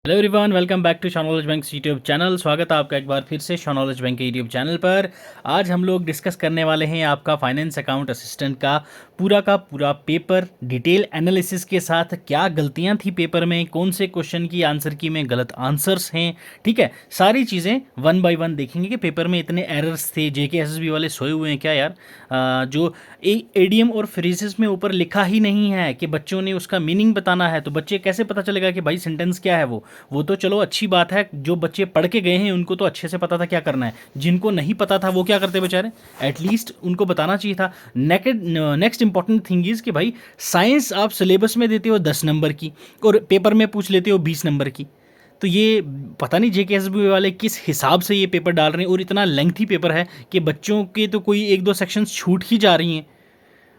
Hello everyone, welcome back to शॉनॉलेज bank YouTube channel. स्वागत है आपका एक बार फिर से शॉनॉलेज बैंक के यूट्यूब चैनल पर। आज हम लोग डिस्कस करने वाले हैं आपका फाइनेंस अकाउंट असिस्टेंट का पूरा पेपर डिटेल एनालिसिस के साथ। क्या गलतियां थी पेपर में, कौन से क्वेश्चन की आंसर की में गलत आंसर्स हैं, ठीक है, सारी चीज़ें वन बाय वन देखेंगे कि पेपर में इतने एरर्स थे। जेके एसएसबी वाले सोए हुए हैं क्या यार? जो एडीएम और फ्रेजेस में ऊपर लिखा ही नहीं है कि बच्चों ने उसका मीनिंग बताना है, तो बच्चे कैसे पता चलेगा कि भाई सेंटेंस क्या है। वो तो चलो अच्छी बात है, जो बच्चे पढ़ के गए हैं उनको तो अच्छे से पता था क्या करना है। जिनको नहीं पता था वो क्या करते बेचारे, एटलीस्ट उनको बताना चाहिए था। नेक्स्ट इंपॉर्टेंट थिंग इज कि भाई साइंस आप सिलेबस में देते हो 10 नंबर की और पेपर में पूछ लेते हो 20 नंबर की। तो ये पता नहीं जेकेएसबी वाले किस हिसाब से ये पेपर डाल रहे हैं, और इतना लेंथी पेपर है कि बच्चों के तो कोई एक दो सेक्शंस छूट ही जा रही हैं।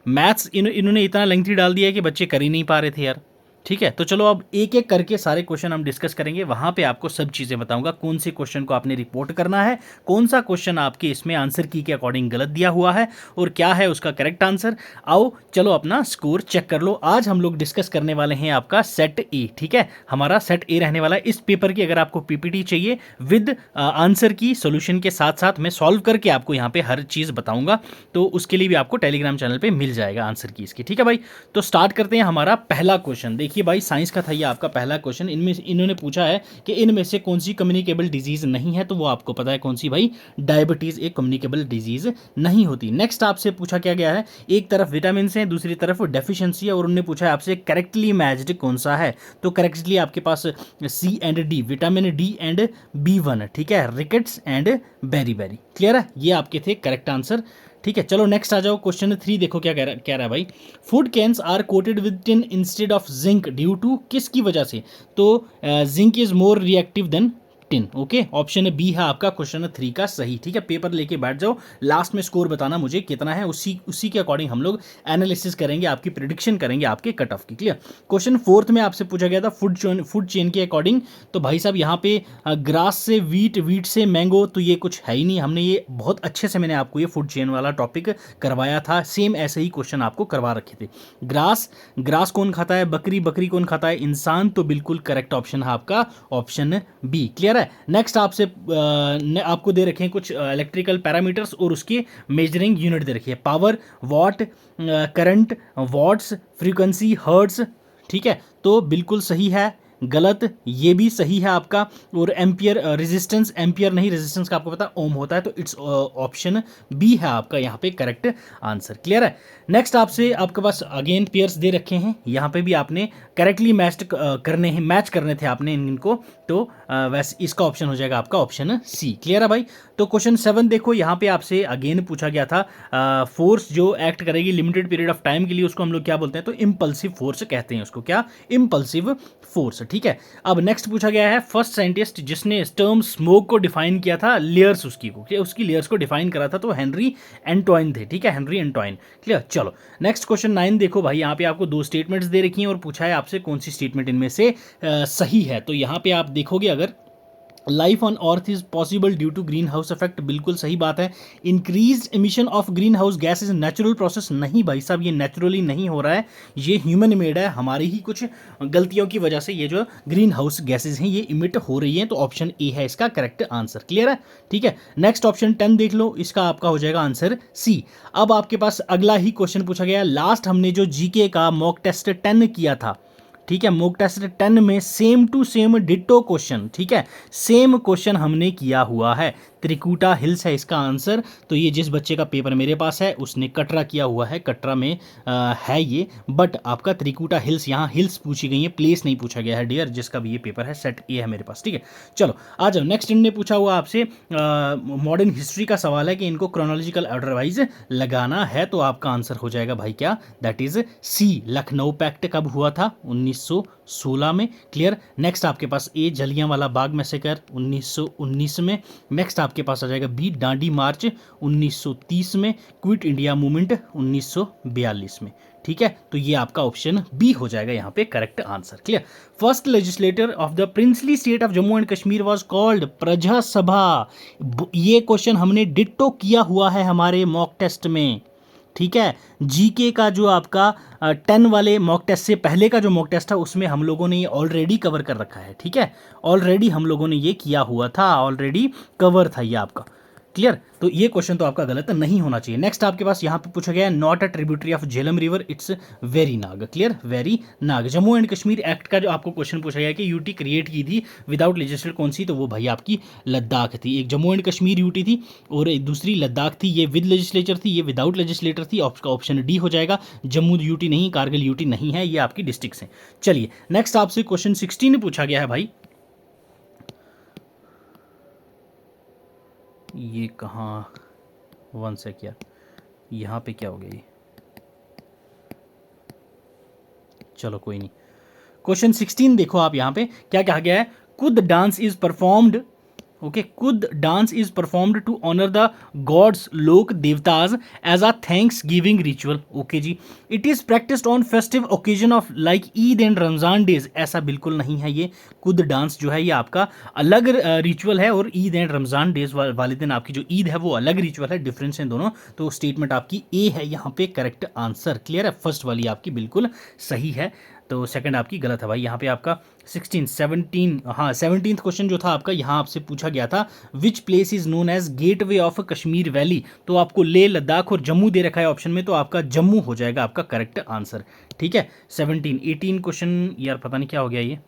मैथ्स इन्होंने इतना लेंथी डाल दिया है कि बच्चे कर ही नहीं पा रहे थे यार। ठीक है, तो चलो अब एक एक करके सारे क्वेश्चन हम डिस्कस करेंगे। वहां पे आपको सब चीज़ें बताऊंगा, कौन से क्वेश्चन को आपने रिपोर्ट करना है, कौन सा क्वेश्चन आपके इसमें आंसर की के अकॉर्डिंग गलत दिया हुआ है और क्या है उसका करेक्ट आंसर। आओ चलो अपना स्कोर चेक कर लो। आज हम लोग डिस्कस करने वाले हैं आपका सेट ए। ठीक है, हमारा सेट ए रहने वाला है इस पेपर की। अगर आपको पीपीटी चाहिए विद आंसर की सोल्यूशन के साथ साथ मैं सॉल्व करके आपको यहाँ पे हर चीज़ बताऊंगा, तो उसके लिए भी आपको टेलीग्राम चैनल पे मिल जाएगा आंसर की इसकी। ठीक है भाई, तो स्टार्ट करते हैं हमारा पहला क्वेश्चन। देखिए भाई, साइंस का था ये आपका पहला क्वेश्चन। इनमें इन्होंने पूछा है कि इनमें से कौन सी कम्युनिकेबल डिजीज नहीं है, तो वो आपको पता है कौन सी भाई, डायबिटीज एक कम्युनिकेबल डिजीज नहीं होती। नेक्स्ट आपसे पूछा क्या गया है, एक तरफ विटामिन है दूसरी तरफ डेफिशिएंसी है, और उन्होंने पूछा है आपसे करेक्टली मैच्ड कौन सा है। तो करेक्टली आपके पास C and D, vitamin D and B1, ठीक है, रिकेट्स एंड बेरी। क्लियर है, ये आपके थे करेक्ट आंसर। ठीक है, चलो नेक्स्ट आ जाओ। क्वेश्चन 3 देखो क्या कह रहा है भाई। Food cans are coated with tin instead of zinc due to, किसकी वजह से? तो zinc is more reactive than tin. Okay, option B है आपका क्वेश्चन 3 का सही। ठीक है, पेपर लेके बैठ जाओ, लास्ट में स्कोर बताना मुझे कितना है, उसी के अकॉर्डिंग हम लोग एनालिसिस करेंगे, आपकी प्रिडिक्शन करेंगे आपके कट ऑफ की। क्लियर। क्वेश्चन 4 में आपसे पूछा गया था फूड चेन के अकॉर्डिंग। तो भाई साहब यहाँ पे ग्रास से वीट से मैंगो, तो ये कुछ है ही नहीं। हमने ये बहुत अच्छे से, मैंने आपको ये फूड चेन वाला टॉपिक करवाया था, सेम ऐसे ही क्वेश्चन आपको करवा रखे थे। ग्रास कौन खाता है? बकरी कौन खाता है? इंसान। तो बिल्कुल करेक्ट ऑप्शन है आपका ऑप्शन बी। क्लियर है। नेक्स्ट आपसे आपको दे रखे हैं कुछ इलेक्ट्रिकल पैरामीटर्स और उसकी मेजरिंग यूनिट दे रखी है, power, watt, current, watts, frequency, hertz. ठीक है, तो बिल्कुल सही है। गलत ये भी सही है आपका। और एम्पियर, रेजिस्टेंस, एम्पियर नहीं, रेजिस्टेंस का आपको पता ओम होता है, तो इट्स ऑप्शन बी है आपका यहाँ पे करेक्ट आंसर। क्लियर है। नेक्स्ट आपसे आपके पास अगेन पेयर्स दे रखे हैं, यहाँ पे भी आपने करेक्टली मैच करने थे आपने इनको, तो वैसे इसका ऑप्शन हो जाएगा आपका ऑप्शन सी। क्लियर है भाई। तो क्वेश्चन 7 देखो, यहाँ पे आपसे अगेन पूछा गया था फोर्स जो एक्ट करेगी लिमिटेड पीरियड ऑफ टाइम के लिए, उसको हम लोग क्या बोलते हैं? तो इम्पल्सिव फोर्स कहते हैं उसको। क्या? Impulsive force. ठीक है, अब नेक्स्ट पूछा गया है फर्स्ट साइंटिस्ट जिसने टर्म स्मोक को डिफाइन किया था, लेयर्स उसकी लेयर्स को डिफाइन करा था, तो हेनरी एंटॉइन थे। ठीक है, हेनरी एंटॉइन। क्लियर। चलो नेक्स्ट क्वेश्चन 9 देखो भाई, यहाँ पे आपको दो स्टेटमेंट्स दे रखी हैं और पूछा है आपसे कौन सी स्टेटमेंट इनमें से सही है। तो यहाँ पे आप देखोगे, अगर life on earth is possible due to green house effect, बिल्कुल सही बात है। Increase emission of green house gas is natural process, नहीं भाई साहब, ये नेचुरली नहीं हो रहा है, ये ह्यूमन मेड है, हमारी ही कुछ गलतियों की वजह से ये जो ग्रीन हाउस गैसेज हैं ये इमिट हो रही हैं, तो ऑप्शन ए है इसका करेक्ट आंसर। क्लियर है। ठीक है, नेक्स्ट ऑप्शन 10 देख लो, इसका आपका हो जाएगा आंसर सी। अब आपके पास अगला ही क्वेश्चन पूछा गया, लास्ट हमने जो जीके का मॉक टेस्ट 10 किया था, ठीक है, मॉक टेस्ट 10 में same to same ditto question, ठीक है, सेम क्वेश्चन हमने किया हुआ है। त्रिकुटा हिल्स है इसका आंसर। तो ये जिस बच्चे का पेपर मेरे पास है उसने कटरा किया हुआ है, कटरा में है ये, बट आपका त्रिकुटा हिल्स, यहाँ हिल्स पूछी गई है, प्लेस नहीं पूछा गया है डियर, जिसका भी ये पेपर है सेट ए है मेरे पास। ठीक है, चलो आ जाओ नेक्स्ट। इनने पूछा हुआ आपसे मॉडर्न हिस्ट्री का सवाल है कि इनको क्रोनोलॉजिकल ऑर्डर वाइज लगाना है, तो आपका आंसर हो जाएगा भाई क्या, that is C. Lucknow pact कब हुआ था? 1916 में। क्लियर। नेक्स्ट आपके पास ए, जलियांवाला बाग मैसेकर 1919 में। नेक्स्ट आपके पास आ जाएगा बी, डांडी मार्च 1930 में। क्विट इंडिया मूवमेंट 1942 में। ठीक है, तो ये आपका ऑप्शन बी हो जाएगा यहाँ पे correct answer. Clear. First legislator of the princely state of Jammu and Kashmir was called प्रजा सभा। ये क्वेश्चन हमने डिट्टो किया हुआ है हमारे मॉक टेस्ट में, ठीक है। जीके का जो आपका 10 वाले मॉक टेस्ट से पहले का जो मॉक टेस्ट था उसमें हम लोगों ने ये ऑलरेडी कवर कर रखा है, ठीक है। ऑलरेडी हम लोगों ने ये किया हुआ था, ऑलरेडी कवर था ये आपका। क्लियर। तो ये क्वेश्चन तो आपका गलत नहीं होना चाहिए। नेक्स्ट आपके पास यहाँ पे पूछा गया है not a tributary of Jhelum river, it's very Nag. Clear, very Nag. Jammu and Kashmir act का जो आपको क्वेश्चन पूछा गया कि यूटी क्रिएट की थी विदाउट लेजिस्लेचर कौन सी, तो वो भाई आपकी लद्दाख थी। एक जम्मू एंड कश्मीर यूटी थी और एक दूसरी लद्दाख थी, ये विद लेजिस्लेचर थी, ये विदाउट लेजिस्लेटर थी। आपका ऑप्शन डी हो जाएगा। जम्मू यूटी नहीं, कारगिल यूटी नहीं है, ये आपकी डिस्ट्रिक्ट हैं। चलिए नेक्स्ट आपसे क्वेश्चन 16 पूछा गया है भाई। ये कहाँ, वन से क्या यहाँ पे क्या हो गया ये, चलो कोई नहीं। क्वेश्चन 16 देखो आप, यहाँ पे क्या कहा गया है, Kud dance is performed, okay, Kud dance is performed to honour the gods लोक देवताज as a thanksgiving ritual. Okay जी, it is practised on festive occasion of like Eid and Ramzan days. ऐसा बिल्कुल नहीं है, ये कुद डांस जो है ये आपका अलग रिचुअल है और ईद एंड रमजान डेज वाले दिन आपकी जो ईद है वो अलग रिचुअल है, डिफरेंस है दोनों। तो स्टेटमेंट आपकी ए है यहाँ पे करेक्ट आंसर। क्लियर है, फर्स्ट वाली आपकी बिल्कुल सही है, तो सेकंड आपकी गलत है भाई। यहाँ पे आपका 17 क्वेश्चन जो था आपका, यहाँ आपसे पूछा गया था which place is known as gateway of Kashmir valley. तो आपको लेह लद्दाख और जम्मू दे रखा है ऑप्शन में, तो आपका जम्मू हो जाएगा आपका करेक्ट आंसर। ठीक है, 18 क्वेश्चन, यार पता नहीं क्या हो गया ये,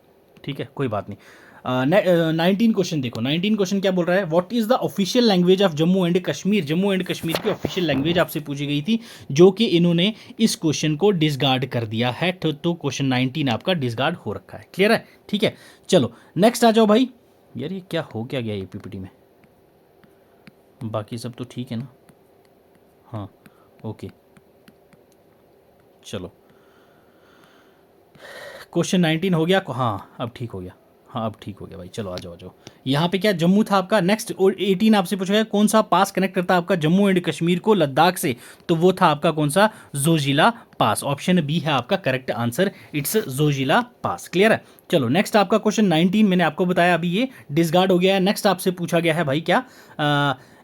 ठीक है कोई बात नहीं। 19 क्वेश्चन देखो, 19 क्वेश्चन क्या बोल रहा है, what is the official language of Jammu and Kashmir. Jammu and Kashmir की ऑफिशियल लैंग्वेज आपसे पूछी गई थी, जो कि इन्होंने इस क्वेश्चन को डिसगार्ड कर दिया है। तो क्वेश्चन 19 आपका डिसगार्ड हो रखा है। क्लियर है, ठीक है। चलो नेक्स्ट आ जाओ भाई। यार ये क्या हो क्या गया ये पीपीटी में, बाकी सब तो ठीक है ना, हाँ ओके। चलो क्वेश्चन 19 हो गया, हाँ अब ठीक हो गया, हाँ अब ठीक हो गया भाई। चलो आ जाओ आ जाओ। यहाँ पे क्या जम्मू था आपका। नेक्स्ट 18 आपसे पूछा गया कौन सा पास कनेक्ट करता है आपका जम्मू एंड कश्मीर को लद्दाख से, तो वो था आपका कौन सा, जोजिला पास। ऑप्शन बी है आपका correct answer, it's Zoji La pass. Clear है। चलो नेक्स्ट आपका क्वेश्चन 19 मैंने आपको बताया अभी ये डिसगार्ड हो गया है। नेक्स्ट आपसे पूछा गया है भाई क्या,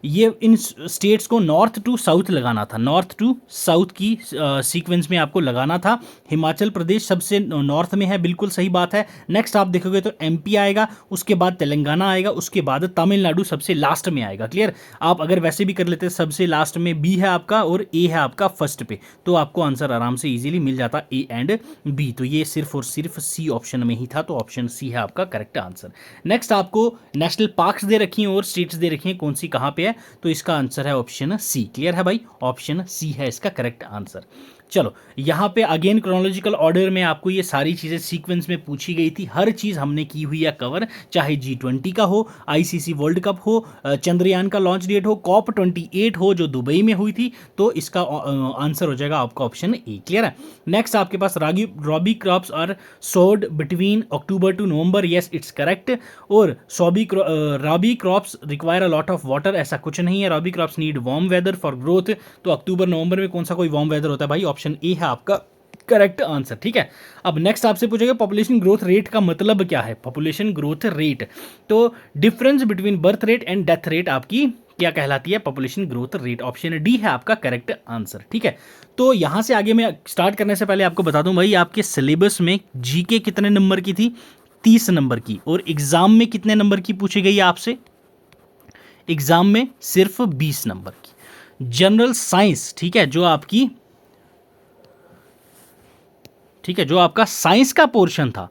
ये इन स्टेट्स को नॉर्थ टू साउथ लगाना था, नॉर्थ टू साउथ की सीक्वेंस में आपको लगाना था। हिमाचल प्रदेश सबसे नॉर्थ में है, बिल्कुल सही बात है। नेक्स्ट आप देखोगे तो एमपी आएगा, उसके बाद तेलंगाना आएगा, उसके बाद तमिलनाडु सबसे लास्ट में आएगा। क्लियर, आप अगर वैसे भी कर लेते सबसे लास्ट में बी है आपका और ए है आपका फर्स्ट पे, तो आपको आंसर आराम से इजीली मिल जाता ए एंड बी। तो ये सिर्फ और सिर्फ सी ऑप्शन में ही था, तो ऑप्शन सी है आपका करेक्ट आंसर। नेक्स्ट आपको नेशनल पार्क्स दे रखी हैं और स्टेट्स दे रखी हैं, कौन सी कहाँ पे है, तो इसका आंसर है ऑप्शन सी। क्लियर है भाई, ऑप्शन सी है इसका करेक्ट आंसर। चलो यहाँ पे अगेन क्रोनोलॉजिकल ऑर्डर में आपको ये सारी चीज़ें सीक्वेंस में पूछी गई थी, हर चीज़ हमने की हुई है कवर, चाहे G20 का हो, आईसीसी वर्ल्ड कप हो, चंद्रयान का लॉन्च डेट हो, COP 28 हो जो दुबई में हुई थी, तो इसका आंसर हो जाएगा आपका ऑप्शन ए। क्लियर है। नेक्स्ट आपके पास rabi crops are sown between October to November, yes it's correct. और rabi crops require a lot of water, ऐसा कुछ नहीं है, rabi crops need warm weather for growth. तो अक्टूबर नवंबर में कौन सा कोई वार्म वेदर होता है भाई, ऑप्शन ए है आपका करेक्ट आंसर। ठीक है, अब नेक्स्ट आपसे पूछेगा पॉपुलेशन ग्रोथ रेट का मतलब क्या है। पॉपुलेशन ग्रोथ रेट, तो difference between birth rate and death rate आपकी क्या कहलाती है, population growth rate. Option D है आपका करेक्ट आंसर। ठीक है, तो यहां से आगे मैं स्टार्ट करने से पहले आपको बता दूं भाई, आपके सिलेबस में जीके कितने नंबर की थी, 30 नंबर की, और एग्जाम में कितने नंबर की पूछी गई है आपसे, एग्जाम में सिर्फ 20 नंबर की। जनरल साइंस, ठीक है, जो आपकी, ठीक है, जो आपका साइंस का पोर्शन था,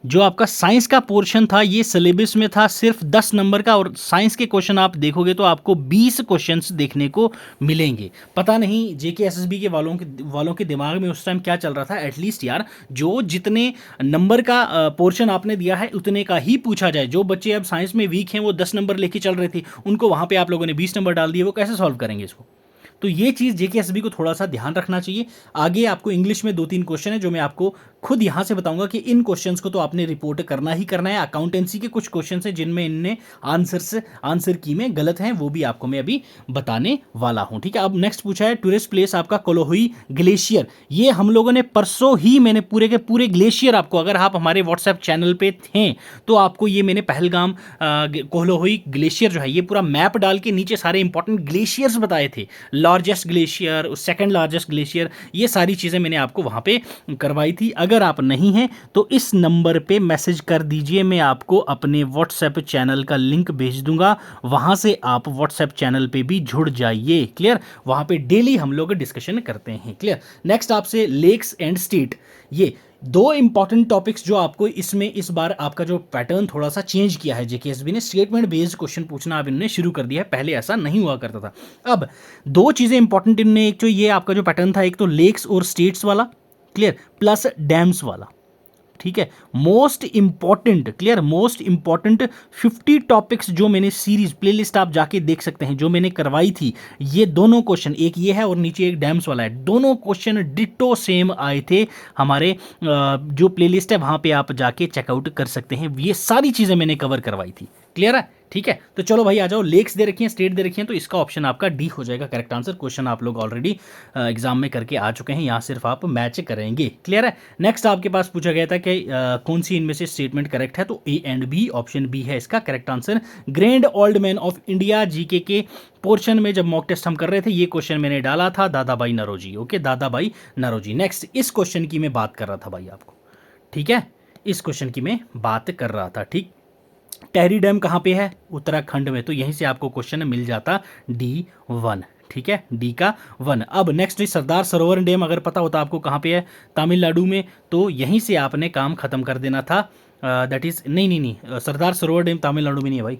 जो आपका साइंस का पोर्शन था, ये सिलेबस में था सिर्फ 10 नंबर का, और साइंस के क्वेश्चन आप देखोगे तो आपको 20 क्वेश्चंस देखने को मिलेंगे। पता नहीं जेके एसएसबी के वालों के दिमाग में उस टाइम क्या चल रहा था। एटलीस्ट यार जो जितने नंबर का पोर्शन आपने दिया है उतने का ही पूछा जाए। जो बच्चे अब साइंस में वीक हैं, वो 10 नंबर लेके चल रहे थे, उनको वहाँ पर आप लोगों ने 20 नंबर डाल दिए, वो कैसे सॉल्व करेंगे इसको। तो ये चीज़ जेके एसएसबी को थोड़ा सा ध्यान रखना चाहिए। आगे आपको इंग्लिश में 2-3 क्वेश्चन है जो मैं आपको खुद यहाँ से बताऊंगा कि इन क्वेश्चंस को तो आपने रिपोर्ट करना ही करना है। अकाउंटेंसी के कुछ क्वेश्चंस हैं जिनमें इनने आंसर की में गलत हैं, वो भी आपको मैं अभी बताने वाला हूँ, ठीक है। अब नेक्स्ट पूछा है टूरिस्ट प्लेस आपका कोलोहुई ग्लेशियर। ये हम लोगों ने परसों ही मैंने पूरे के पूरे ग्लेशियर आपको, अगर आप हमारे व्हाट्सएप चैनल पे थे तो आपको ये मैंने पहलगाम कोलोहुई ग्लेशियर जो है ये पूरा मैप डाल के नीचे सारे इंपॉर्टेंट ग्लेशियर्स बताए थे, largest glacier, second largest glacier, ये सारी चीज़ें मैंने आपको वहाँ पे करवाई थी। अगर आप नहीं हैं तो इस नंबर पे मैसेज कर दीजिए, मैं आपको अपने व्हाट्सएप चैनल का लिंक भेज दूंगा, वहाँ से आप व्हाट्सएप चैनल पे भी जुड़ जाइए, क्लियर। वहाँ पे डेली हम लोग डिस्कशन करते हैं, क्लियर। नेक्स्ट आपसे लेक्स एंड स्टेट, ये दो इंपॉर्टेंट टॉपिक्स जो आपको इसमें इस बार आपका जो पैटर्न थोड़ा सा चेंज किया है जेकेएसबी ने, स्टेटमेंट बेस्ड क्वेश्चन पूछना अब इन्होंने शुरू कर दिया है, पहले ऐसा नहीं हुआ करता था। अब दो चीज़ें इंपॉर्टेंट इनने, एक तो ये आपका जो पैटर्न था, एक तो लेक्स और स्टेट्स वाला, क्लियर, प्लस डैम्स वाला, ठीक है। Most important, clear, most important 50 topics जो मैंने सीरीज प्लेलिस्ट आप जाके देख सकते हैं जो मैंने करवाई थी, ये दोनों क्वेश्चन, एक ये है और नीचे एक डैम्स वाला है, दोनों क्वेश्चन डिट्टो सेम आए थे हमारे जो प्लेलिस्ट है वहां पे आप जाके चेकआउट कर सकते हैं। ये सारी चीजें मैंने कवर करवाई थी, क्लियर है, ठीक है। तो चलो भाई आ जाओ, लेक्स दे रखी हैं, स्टेट दे रखी हैं, तो इसका ऑप्शन आपका डी हो जाएगा करेक्ट आंसर। क्वेश्चन आप लोग ऑलरेडी एग्जाम में करके आ चुके हैं, यहाँ सिर्फ आप मैच करेंगे, क्लियर है। नेक्स्ट आपके पास पूछा गया था कि कौन सी इनमें से स्टेटमेंट करेक्ट है, तो A and B, option B है इसका correct answer. Grand old man of India GK के पोर्शन में जब मॉक टेस्ट हम कर रहे थे ये क्वेश्चन मैंने डाला था, दादा भाई नरोजी, ओके, दादा भाई नरोजी। नेक्स्ट इस क्वेश्चन की मैं बात कर रहा था भाई आपको, ठीक है, इस क्वेश्चन की मैं बात कर रहा था, ठीक। टेहरी डैम कहाँ पे है, उत्तराखंड में, तो यहीं से आपको क्वेश्चन मिल जाता D1, ठीक है, डी का 1। अब नेक्स्ट सरदार सरोवर डैम अगर पता होता आपको कहाँ पे है, तमिलनाडु में, तो यहीं से आपने काम खत्म कर देना था। दैट इज नहीं, सरदार सरोवर डैम तमिलनाडु में नहीं है भाई,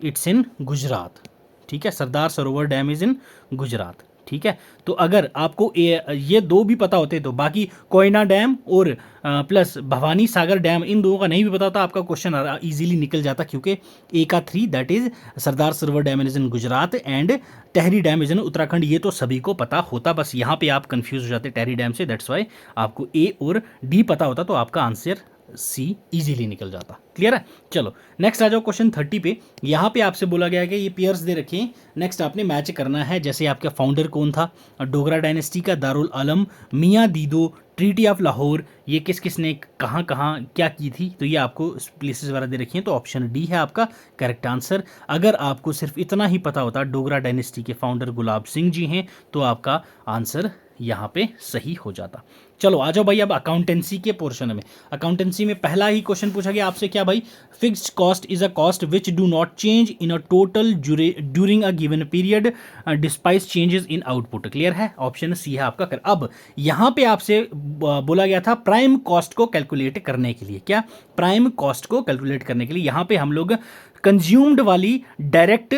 इट्स इन गुजरात, ठीक है, Sardar Sarovar dam is in Gujarat, ठीक है। तो अगर आपको ये दो भी पता होते तो बाकी कोयना डैम और प्लस भवानी सागर डैम, इन दोनों का नहीं भी पता होता आपका क्वेश्चन इजीली निकल जाता, क्योंकि ए का 3 that is Sardar Sarovar dam is in Gujarat and Tehri dam is in Uttarakhand, ये तो सभी को पता होता, बस यहाँ पे आप कंफ्यूज हो जाते टेहरी डैम से, दैट्स वाई आपको ए और डी पता होता तो आपका आंसर सी इजीली निकल जाता, क्लियर है। चलो नेक्स्ट आ जाओ क्वेश्चन 30 पे। यहाँ पे आपसे बोला गया कि ये पेयर्स दे रखे हैं, नेक्स्ट आपने मैच करना है, जैसे आपका फाउंडर कौन था, डोगरा डायनेस्टी का दारुल आलम, मियाँ दीदो, ट्रीटी ऑफ लाहौर, ये किस किस ने कहाँ कहाँ क्या की थी, तो ये आपको प्लेसेस वगैरह दे रखी हैं, तो ऑप्शन डी है आपका करेक्ट आंसर। अगर आपको सिर्फ इतना ही पता होता डोगरा डायनेस्टी के फाउंडर गुलाब सिंह जी हैं, तो आपका आंसर यहाँ पे सही हो जाता। चलो आ जाओ भाई अब अकाउंटेंसी के पोर्शन में। अकाउंटेंसी में पहला ही क्वेश्चन पूछा गया आपसे, क्या भाई, fixed cost is a cost which do not change in a total during a given period despite changes in output, clear है, ऑप्शन सी है आपका कर। अब यहाँ पे आपसे बोला गया था प्राइम कॉस्ट को कैलकुलेट करने के लिए, क्या प्राइम कॉस्ट को कैलकुलेट करने के लिए यहाँ पे हम लोग कंज्यूम्ड वाली डायरेक्ट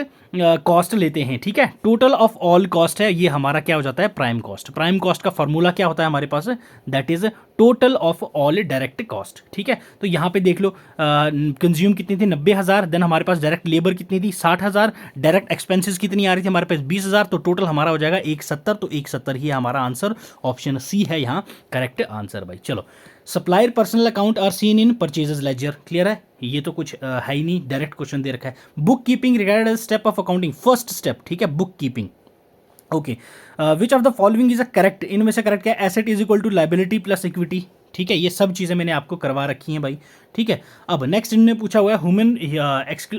कॉस्ट लेते हैं, ठीक है, टोटल ऑफ ऑल कॉस्ट है, ये हमारा क्या हो जाता है प्राइम कॉस्ट। प्राइम कॉस्ट का फॉर्मूला क्या होता है हमारे पास, that is total of all direct cost, ठीक है। तो यहाँ पे देख लो कंज्यूम कितनी थी 90,000, देन हमारे पास डायरेक्ट लेबर कितनी थी 60,000, डायरेक्ट एक्सपेंसेस कितनी आ रही थी हमारे पास 20,000, तो टोटल हमारा हो जाएगा 170, तो 170 ही हमारा आंसर, ऑप्शन सी है यहाँ करेक्ट आंसर भाई। चलो supplier personal account are seen in purchases ledger, clear है, ये तो कुछ है ही नहीं, डायरेक्ट क्वेश्चन दे रखा है। Book keeping regarded as step of accounting, first step, ठीक है, book keeping, okay. Which of the following is a correct, इनमें से करेक्ट क्या है, asset is equal to liability plus equity, ठीक है, ये सब चीज़ें मैंने आपको करवा रखी हैं भाई, ठीक है। अब नेक्स्ट इन्होंने पूछा हुआ है human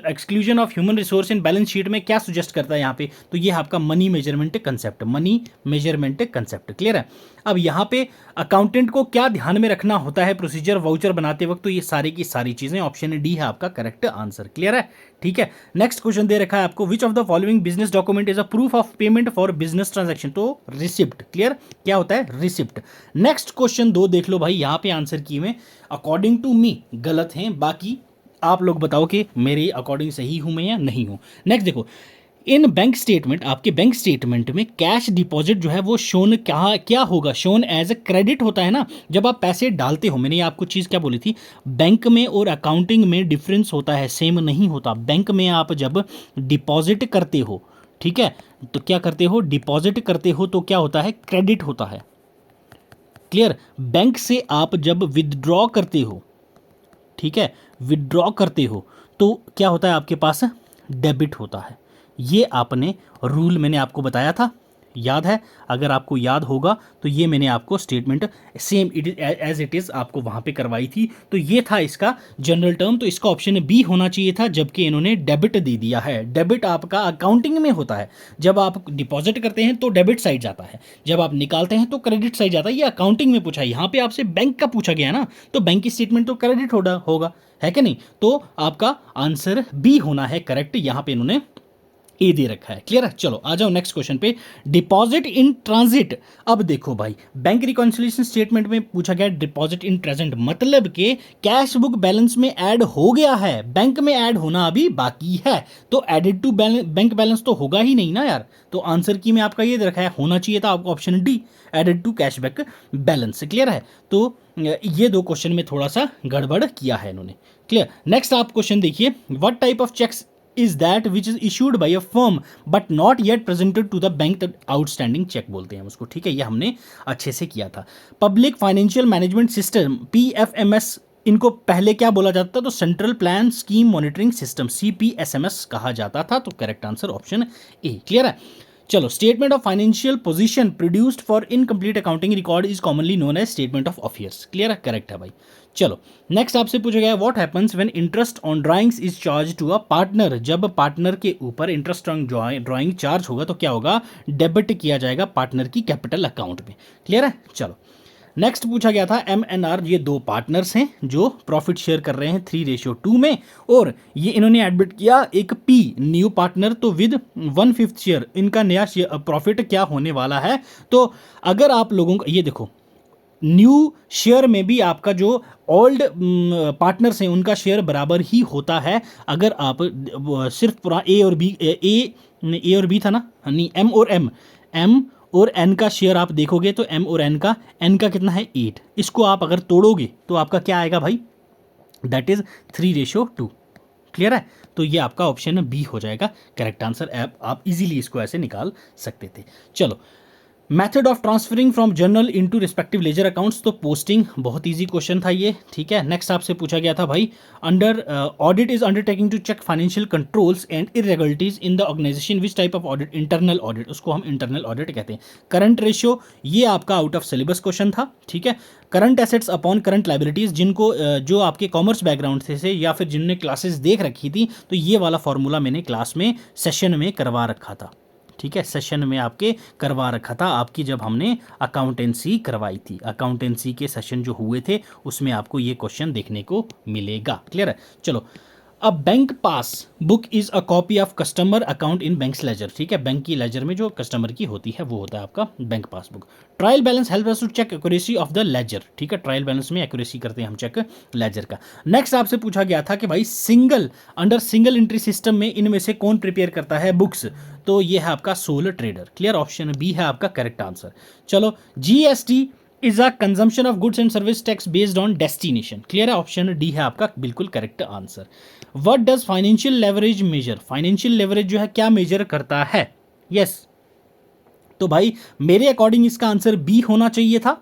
exclusion of human resource in balance sheet में क्या सुजेस्ट करता है यहाँ पे, तो ये आपका money measurement concept, money measurement concept, clear है। अब यहाँ पे अकाउंटेंट को क्या ध्यान में रखना होता है प्रोसीजर वाउचर बनाते वक्त, तो ये सारी की सारी चीज़ें, ऑप्शन डी है आपका करेक्ट आंसर, क्लियर है, ठीक है। नेक्स्ट क्वेश्चन दे रखा है आपको, विच of the following business document is a proof of payment for business transaction, तो रिसिप्ट, क्लियर, क्या होता है रिसिप्ट। नेक्स्ट क्वेश्चन 2 देख लो भाई, यहाँ पे आंसर की में अकॉर्डिंग टू मी गलत हैं, बाकी आप लोग बताओ कि मेरे अकॉर्डिंग सही हूं मैं या नहीं हूं। नेक्स्ट देखो, इन बैंक स्टेटमेंट, आपके बैंक स्टेटमेंट में कैश डिपॉजिट जो है वो शोन क्या होगा, शोन एज अ क्रेडिट होता है ना, जब आप पैसे डालते हो। मैंने आपको चीज़ क्या बोली थी, बैंक में और अकाउंटिंग में डिफरेंस होता है, सेम नहीं होता। बैंक में आप जब डिपॉजिट करते हो, ठीक है, तो क्या करते हो, डिपॉजिट करते हो तो क्या होता है, क्रेडिट होता है, क्लियर। बैंक से आप जब विदड्रॉ करते हो, ठीक है, विदड्रॉ करते हो तो क्या होता है आपके पास, डेबिट होता है। ये आपने रूल मैंने आपको बताया था, याद है? अगर आपको याद होगा तो ये मैंने आपको statement same it is as it is आपको वहाँ पे करवाई थी। तो ये था इसका जनरल टर्म, तो इसका ऑप्शन बी होना चाहिए था, जबकि इन्होंने डेबिट दे दिया है। डेबिट आपका अकाउंटिंग में होता है, जब आप डिपॉजिट करते हैं तो डेबिट साइड जाता है, जब आप निकालते हैं तो क्रेडिट साइड जाता है। ये अकाउंटिंग में पूछा है, यहाँ पे आपसे बैंक का पूछा गया है ना, तो बैंक की स्टेटमेंट तो क्रेडिट होगा, है कि नहीं? तो आपका आंसर बी होना है करेक्ट, यहाँ पे इन्होंने ए दे रखा है। क्लियर है? चलो आ जाओ नेक्स्ट क्वेश्चन पे, डिपॉजिट इन ट्रांजिट। अब देखो भाई, बैंक रिकॉन्सिलिएशन स्टेटमेंट में पूछा गया डिपॉजिट इन ट्रांजिट, मतलब कि कैश बुक बैलेंस में ऐड हो गया है, बैंक में ऐड होना अभी बाकी है, तो एडेड टू बैंक बैलेंस तो होगा ही नहीं ना यार। तो आंसर की में आपका ये दे रखा है, होना चाहिए था आपको option D, added to cash back balance. Clear है? तो ये दो क्वेश्चन में थोड़ा सा गड़बड़ किया है इन्होंने। क्लियर। नेक्स्ट आप क्वेश्चन देखिए, what type of checks is that which is issued by a firm but not yet presented to the bank, the outstanding check बोलते हैं उसको, ठीक है? ये हमने अच्छे से किया था। Public financial management system PFMS, इनको पहले क्या बोला जाता था? तो central plan scheme monitoring system, CPSMS कहा जाता था। तो correct answer option A. Clear है? चलो, statement of financial position produced for incomplete accounting record is commonly known as statement of affairs. Clear है? करेक्ट है भाई। चलो नेक्स्ट आपसे पूछा गया, what happens when interest on drawings is charge to a partner. जब पार्टनर के ऊपर इंटरेस्ट ऑन ड्राइंग चार्ज होगा तो क्या होगा? डेबिट किया जाएगा पार्टनर की कैपिटल अकाउंट में। क्लियर है? चलो नेक्स्ट पूछा गया था MNR, ये दो पार्टनर्स हैं जो प्रॉफिट शेयर कर रहे हैं 3:2 में, और ये इन्होंने एडमिट किया एक P न्यू पार्टनर, तो विद 1/5 शेयर इनका नया प्रॉफिट क्या होने वाला है। तो अगर आप लोगों को ये देखो, न्यू शेयर में भी आपका जो ओल्ड पार्टनर्स हैं उनका शेयर बराबर ही होता है। अगर आप सिर्फ पूरा ए और बी था ना, नहीं एम और एन का शेयर आप देखोगे तो एम और एन का कितना है? 8। इसको आप अगर तोड़ोगे तो आपका क्या आएगा भाई? That is 3:2। क्लियर है? तो ये आपका ऑप्शन बी हो जाएगा करेक्ट आंसर। आप इजीली इसको ऐसे निकाल सकते थे। चलो, method of transferring from journal into respective ledger accounts, तो पोस्टिंग बहुत इजी क्वेश्चन था ये, ठीक है। नेक्स्ट आपसे पूछा गया था भाई, under audit is undertaking to check financial controls and irregularities in the organisation, which type of audit? Internal audit, उसको हम इंटरनल ऑडिट कहते हैं। करंट रेशियो, ये आपका आउट ऑफ सिलेबस क्वेश्चन था, ठीक है। Current assets upon current liabilities, जिनको जो आपके कॉमर्स बैकग्राउंड से या फिर जिनने क्लासेस देख रखी थी, तो ये वाला फॉर्मूला मैंने क्लास में सेशन में करवा रखा था, ठीक है। सेशन में आपके करवा रखा था, आपकी जब हमने अकाउंटेंसी करवाई थी, अकाउंटेंसी के सेशन जो हुए थे उसमें आपको ये क्वेश्चन देखने को मिलेगा। क्लियर है? चलो, अब bank passbook is a copy of customer account in banks ledger, ठीक है। बैंक की लेजर में जो कस्टमर की होती है वो होता है आपका bank passbook. Trial balance help us to check accuracy of the ledger, ठीक है। ट्रायल बैलेंस में एक्यूरेसी करते हैं हम चेक लेजर का। नेक्स्ट आपसे पूछा गया था कि भाई अंडर सिंगल एंट्री सिस्टम में इनमें से कौन प्रिपेयर करता है बुक्स? तो ये है आपका sole trader. Clear? Option B है आपका करेक्ट आंसर। चलो, GST is a consumption of goods and service tax based on destination. Clear है? ऑप्शन डी है आपका बिल्कुल correct answer. What does financial leverage measure? Financial leverage जो है क्या मेजर करता है? यस तो भाई मेरे अकॉर्डिंग इसका आंसर बी होना चाहिए था,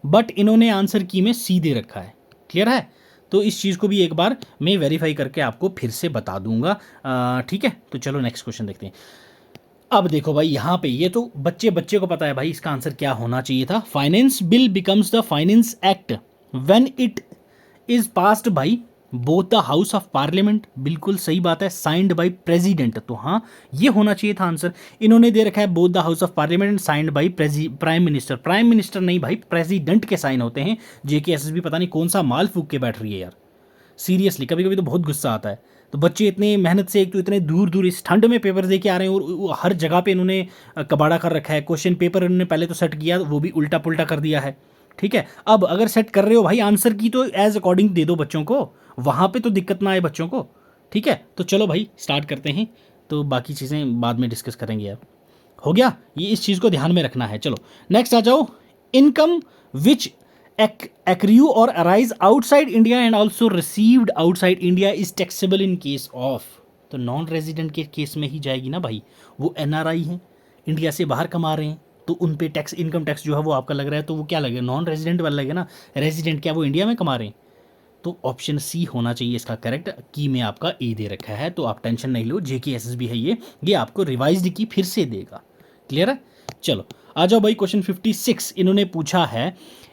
बट इन्होंने आंसर की में सी दे रखा है। क्लियर है? तो इस चीज़ को भी एक बार मैं वेरीफाई करके आपको फिर से बता दूंगा, ठीक है। तो चलो नेक्स्ट क्वेश्चन देखते हैं। अब देखो भाई, यहाँ पे ये तो बच्चे को पता है भाई इसका आंसर क्या होना चाहिए था। Finance bill becomes the finance act when it is passed by both the house of parliament. बिल्कुल सही बात है, साइंड बाई प्रेसिडेंट, तो हाँ ये होना चाहिए था आंसर। इन्होंने दे रखा है both the house of parliament and signed by prime minister. Prime minister नहीं भाई, प्रेसिडेंट के साइन होते हैं। JKSSB पता नहीं कौन सा माल फूक के बैठ रही है यार, सीरियसली कभी कभी तो बहुत गुस्सा आता है। तो बच्चे इतने मेहनत से, एक तो इतने दूर दूर इस ठंड में पेपर दे के आ रहे हैं, और हर जगह पे इन्होंने कबाड़ा कर रखा है। क्वेश्चन पेपर इन्होंने पहले तो सेट किया, वो भी उल्टा पुल्टा कर दिया है, ठीक है। अब अगर सेट कर रहे हो भाई आंसर की, तो एज अकॉर्डिंग दे दो बच्चों को, वहाँ पे तो दिक्कत ना आए बच्चों को, ठीक है। तो चलो भाई स्टार्ट करते हैं, तो बाकी चीज़ें बाद में डिस्कस करेंगे। अब हो गया, ये इस चीज़ को ध्यान में रखना है। चलो नेक्स्ट आ जाओ। Income which accrue or arise outside India and also received outside India is taxable in case of, तो नॉन रेजिडेंट के केस में ही जाएगी ना भाई। वो NRI हैं, इंडिया से बाहर कमा रहे हैं, तो उन पे टैक्स, इनकम टैक्स जो है वो आपका लग रहा है, तो वो क्या लगेगा, नॉन रेजिडेंट वाला लगेगा ना। रेजिडेंट क्या वो इंडिया में कमा रहे हैं, तो ऑप्शन सी होना चाहिए इसका करेक्ट। की में आपका ए दे रखा है, तो आप टेंशन नहीं लो, JKSSB है ये आपको रिवाइज्ड की फिर से देगा। क्लियर है। चलो आ जाओ भाई, क्वेश्चन 56 इन्होंने पूछा है,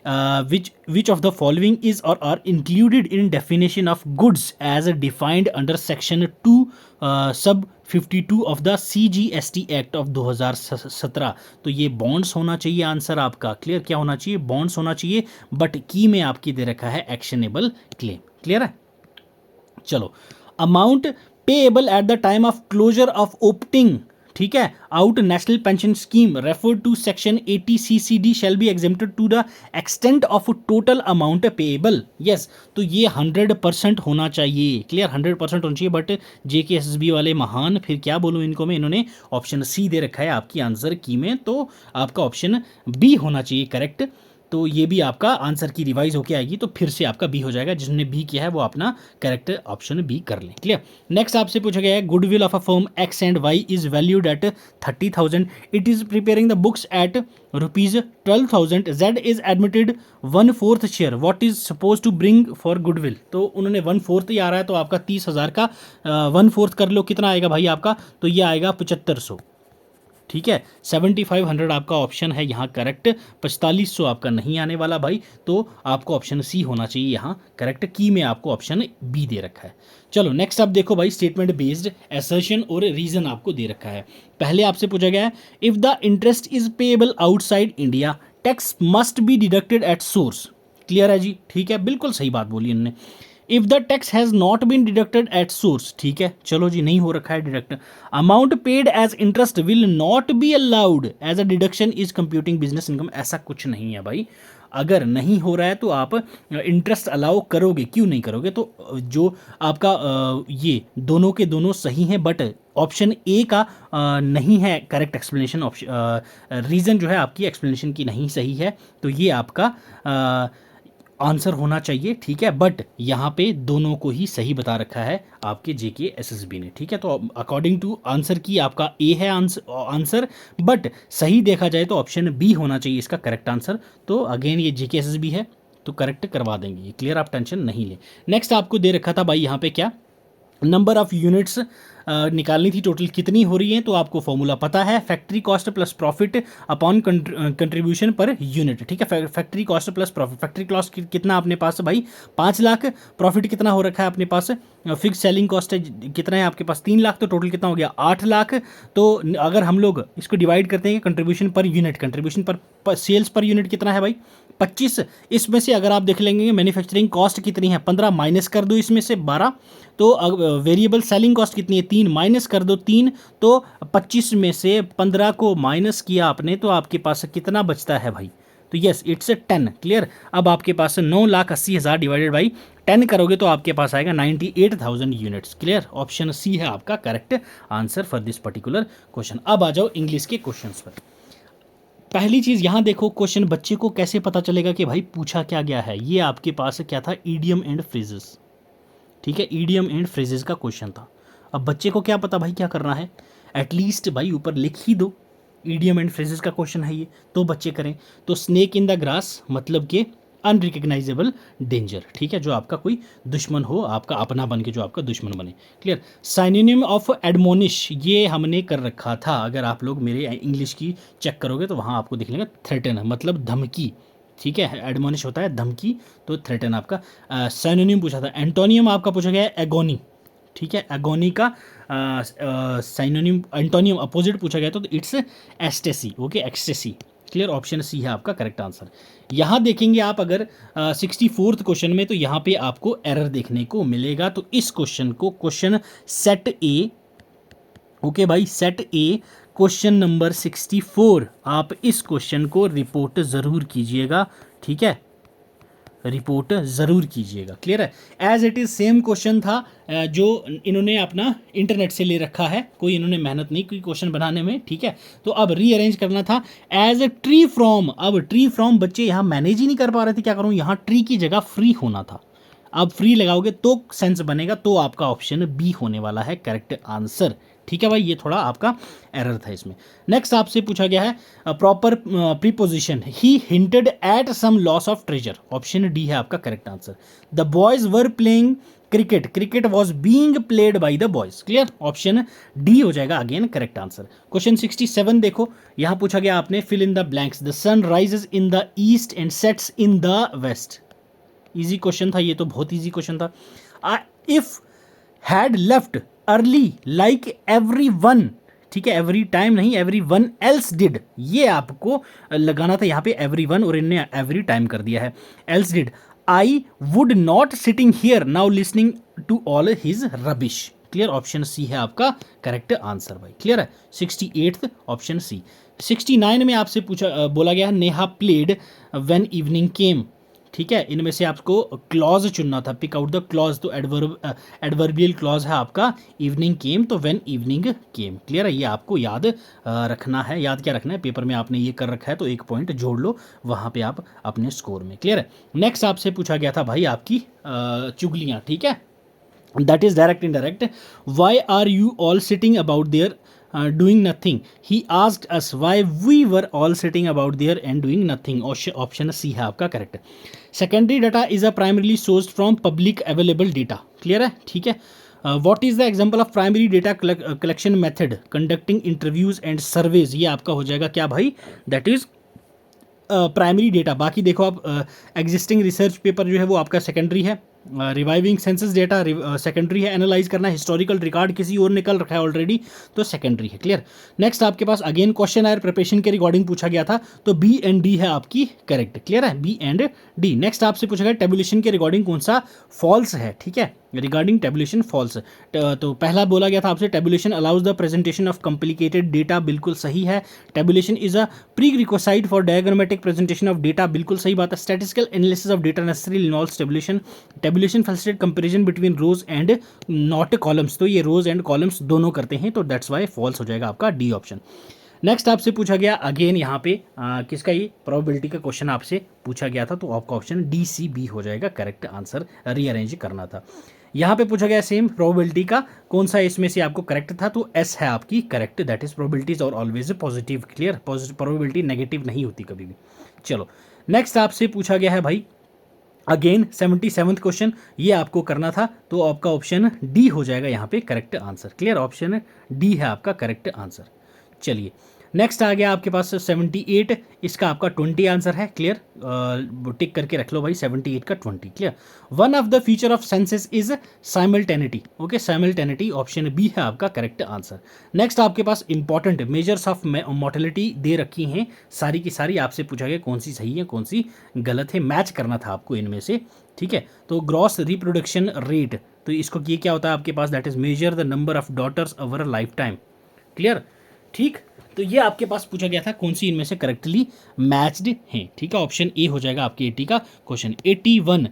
which of the following is or are included in definition of goods as defined under section 2 sub 52 of the CGST act of 2017। तो ये बॉन्ड्स होना चाहिए आंसर आपका। क्लियर, क्या होना चाहिए, बॉन्ड्स होना चाहिए, बट की में आपकी दे रखा है एक्शनेबल क्लेम। क्लियर है। चलो, amount payable at the time of closure of opening, ठीक है, out national pension scheme refer to section 80 CCD shall be exempted to the extent of total amount payable. Yes, तो ये 100% होना चाहिए। Clear, 100% होना चाहिए, बट JKSSB वाले महान, फिर क्या बोलूँ इनको मैं, इन्होंने ऑप्शन सी दे रखा है आपकी आंसर की में, तो आपका ऑप्शन बी होना चाहिए करेक्ट। तो ये भी आपका आंसर की रिवाइज होके आएगी, तो फिर से आपका बी हो जाएगा। जिसने बी किया है वो अपना करेक्ट ऑप्शन बी कर लें। क्लियर। नेक्स्ट आपसे पूछा गया है, goodwill of a firm X and Y is valued at 30,000, it is preparing the books at ₹12,000, Z is admitted 1/4 share, what is suppose to bring for goodwill. तो उन्होंने 1/4 ही आ रहा है, तो आपका 30,000 का 1/4 कर लो, कितना आएगा भाई आपका, तो ये आएगा 7500। ठीक है, 7500 आपका ऑप्शन है यहाँ करेक्ट। 4500 आपका नहीं आने वाला भाई, तो आपको ऑप्शन सी होना चाहिए यहाँ करेक्ट। की में आपको ऑप्शन बी दे रखा है। चलो नेक्स्ट आप देखो भाई, स्टेटमेंट बेस्ड असर्शन और रीजन आपको दे रखा है। पहले आपसे पूछा गया है, if the interest is payable outside India tax must be deducted at source. Clear है जी, ठीक है, बिल्कुल सही बात बोली इन्होंने। If the tax has not been deducted at source, ठीक है, चलो जी, नहीं हो रखा है deduct. Amount paid as interest will not be allowed as a deduction is computing business income. ऐसा कुछ नहीं है भाई, अगर नहीं हो रहा है तो आप इंटरेस्ट अलाउ करोगे, क्यों नहीं करोगे। तो जो आपका ये दोनों के दोनों सही हैं, बट ऑप्शन ए का नहीं है करेक्ट एक्सप्लेनेशन। रीज़न जो है आपकी एक्सप्लेनेशन की नहीं सही है, तो ये आपका आंसर होना चाहिए। ठीक है, बट यहाँ पे दोनों को ही सही बता रखा है आपके JKSSB ने। ठीक है, तो अकॉर्डिंग टू आंसर की आपका ए है आंसर, बट सही देखा जाए तो ऑप्शन बी होना चाहिए इसका करेक्ट आंसर। तो अगेन ये JKSSB है, तो करेक्ट करवा देंगे। क्लियर, आप टेंशन नहीं लें। नेक्स्ट आपको दे रखा था भाई यहाँ पे क्या, नंबर ऑफ यूनिट्स निकालनी थी, टोटल कितनी हो रही है, तो आपको फॉर्मूला पता है, factory cost plus profit upon contribution per unit. ठीक है, factory cost plus profit, factory cost कितना अपने पास भाई 5 लाख, प्रॉफिट कितना हो रखा है अपने पास, फिक्स सेलिंग कॉस्ट कितना है आपके पास 3 लाख, तो टोटल कितना हो गया 8 लाख। तो अगर हम लोग इसको डिवाइड करते हैं contribution per unit, contribution per sales per unit कितना है भाई 25, इसमें से अगर आप देख लेंगे मैन्युफैक्चरिंग कॉस्ट कितनी है 15, माइनस कर दो इसमें से 12, तो वेरिएबल सेलिंग कॉस्ट कितनी है 3, माइनस कर दो 3, तो 25 में से 15 को माइनस किया आपने, तो आपके पास कितना बचता है भाई, तो यस इट्स 10। क्लियर, अब आपके पास 9,80,000 डिवाइडेड बाई 10 करोगे तो आपके पास आएगा 98,000 यूनिट्स। क्लियर, ऑप्शन सी है आपका correct answer for this particular question. अब आ जाओ इंग्लिश के क्वेश्चंस पर। पहली चीज़ यहाँ देखो, क्वेश्चन बच्चे को कैसे पता चलेगा कि भाई पूछा क्या गया है। ये आपके पास क्या था, ईडियम एंड फ्रेजेस। ठीक है, ईडियम एंड फ्रेजेस का क्वेश्चन था। अब बच्चे को क्या पता भाई क्या करना है, एटलीस्ट भाई ऊपर लिख ही दो, ईडियम एंड फ्रेजेस का क्वेश्चन है ये, तो बच्चे करें। तो स्नेक इन द ग्रास मतलब कि अनरिकग्नाइजेबल डेंजर। ठीक है, जो आपका कोई दुश्मन हो, आपका अपना बन के जो आपका दुश्मन बने। क्लियर, साइनोनिम ऑफ एडमोनिश ये हमने कर रखा था, अगर आप लोग मेरे इंग्लिश की चेक करोगे तो वहाँ आपको दिख लेगा थ्रेटन मतलब धमकी। ठीक है, एडमोनिश होता है धमकी, तो थ्रेटन आपका साइनोनिम पूछा था। एंटोनियम आपका पूछा गया है एगोनी। ठीक है, एगोनी का साइनोनिम एंटोनियम अपोजिट पूछा गया तो it's ecstasy. Okay, ecstasy. Clear, option C है आपका करेक्ट आंसर। यहाँ देखेंगे आप अगर 64th क्वेश्चन में, तो यहाँ पे आपको एरर देखने को मिलेगा। तो इस क्वेश्चन को क्वेश्चन सेट ए, ओके भाई, सेट ए क्वेश्चन नंबर 64, आप इस क्वेश्चन को रिपोर्ट ज़रूर कीजिएगा। ठीक है, रिपोर्ट ज़रूर कीजिएगा। क्लियर है, as it is same question था जो इन्होंने अपना इंटरनेट से ले रखा है, कोई इन्होंने मेहनत नहीं की क्वेश्चन बनाने में। ठीक है, तो अब रीअरेंज करना था एज ए ट्री फ्रॉम। अब ट्री फ्रॉम बच्चे यहाँ मैनेज ही नहीं कर पा रहे थे, क्या करूँ, यहाँ ट्री की जगह फ्री होना था। आप फ्री लगाओगे तो सेंस बनेगा, तो आपका ऑप्शन बी होने वाला है करेक्ट आंसर। ठीक है भाई, ये थोड़ा आपका एरर था इसमें। नेक्स्ट आपसे पूछा गया है proper preposition, he hinted at some loss of treasure, option D है आपका correct answer. The boys were playing cricket, cricket was being played by the boys, clear, option D हो जाएगा अगेन करेक्ट आंसर। क्वेश्चन 67 देखो, यहां पूछा गया आपने fill in the blanks, the sun rises in the east and sets in the west. Easy question था ये तो, बहुत इजी क्वेश्चन था। If had left early like everyone, ठीक है, एवरी टाइम नहीं, एवरी वन एल्स डिड, ये आपको लगाना था यहाँ पे एवरी वन, और इनने एवरी टाइम कर दिया है। Else did I would not sitting here now listening to all his rubbish, clear, option C है आपका करेक्ट आंसर भाई, क्लियर है। 68th option C. 69 में आपसे पूछा बोला गया है नेहा प्लेड व्हेन इवनिंग केम, ठीक है, इनमें से आपको क्लॉज चुनना था, पिक आउट द क्लॉज, तो एडवर्बियल क्लॉज है आपका इवनिंग केम, तो व्हेन इवनिंग केम, क्लियर है, ये आपको याद रखना है। याद क्या रखना है, पेपर में आपने ये कर रखा है तो एक पॉइंट जोड़ लो वहाँ पे आप अपने स्कोर में, क्लियर है। नेक्स्ट आपसे पूछा गया था भाई आपकी चुगलियाँ, ठीक है, that is direct indirect, why are you all sitting about there doing nothing, he asked us why we were all sitting about there and doing nothing, option C है आपका correct. Secondary data is a primarily sourced from public available data, clear है, ठीक है। What is the example of primary data collection method, conducting interviews and surveys, ये आपका हो जाएगा क्या भाई, दैट इज प्राइमरी डेटा। बाकी देखो आप एग्जिस्टिंग रिसर्च पेपर जो है वो आपका सेकेंडरी है, रिवाइविंग सेंसस डेटा सेकेंडरी है, एनालाइज करना हिस्टोरिकल रिकॉर्ड किसी और निकल रखा है ऑलरेडी तो सेकेंडरी है, क्लियर। नेक्स्ट आपके पास अगेन क्वेश्चन आयर प्रिपरेशन के रिगार्डिंग पूछा गया था, तो बी एंड डी है आपकी करेक्ट, क्लियर है, बी एंड डी। नेक्स्ट आपसे पूछा गया टेबुलेशन के रिगार्डिंग कौन सा फॉल्स है, ठीक है, रिगार्डिंग टेबुलेशन फॉल्स। तो पहला बोला गया था आपसे tabulation allows the presentation of complicated data, बिल्कुल सही है। Tabulation is a prerequisite for diagrammatic presentation of data, बिल्कुल सही बात है। Statistical analysis of data necessary involves tabulation. Tabulation facilitate comparison between rows and not columns, तो ये रोज and columns दोनों करते हैं, तो दैट्स वाई फॉल्स हो जाएगा आपका डी ऑप्शन। नेक्स्ट आपसे पूछा गया अगेन यहाँ पे किसका, ये प्रोबेबिलिटी का क्वेश्चन आपसे पूछा गया था, तो आपका ऑप्शन डी सी बी हो जाएगा करेक्ट आंसर, रीअरेंज करना था। यहाँ पे पूछा गया सेम प्रोबेबिलिटी का कौन सा इसमें से आपको करेक्ट था, तो एस है आपकी करेक्ट, दैट इज प्रोबेबिलिटीज और always positive, clear, probability negative नहीं होती कभी भी। चलो नेक्स्ट आपसे पूछा गया है भाई अगेन 77th क्वेश्चन, ये आपको करना था, तो आपका ऑप्शन डी हो जाएगा यहाँ पे correct answer, clear, option D है आपका करेक्ट आंसर। चलिए नेक्स्ट आ गया आपके पास 78, इसका आपका 20 आंसर है, क्लियर, टिक करके रख लो भाई 78 का 20, clear. One of the feature of census is simultaneity, okay, simultaneity option B है आपका करेक्ट आंसर। नेक्स्ट आपके पास इंपॉर्टेंट मेजर्स ऑफ मोर्टेलिटी दे रखी हैं सारी की सारी, आपसे पूछा गया कौन सी सही है कौन सी गलत है, मैच करना था आपको इनमें से, ठीक है। तो ग्रॉस रिप्रोडक्शन रेट, तो इसको ये क्या होता है आपके पास, that is measure the number of daughters over a life time, clear, ठीक। तो ये आपके पास पूछा गया था कौन सी इनमें से करेक्टली मैच्ड हैं, ठीक है, ऑप्शन ए हो जाएगा आपके 80 का क्वेश्चन। 81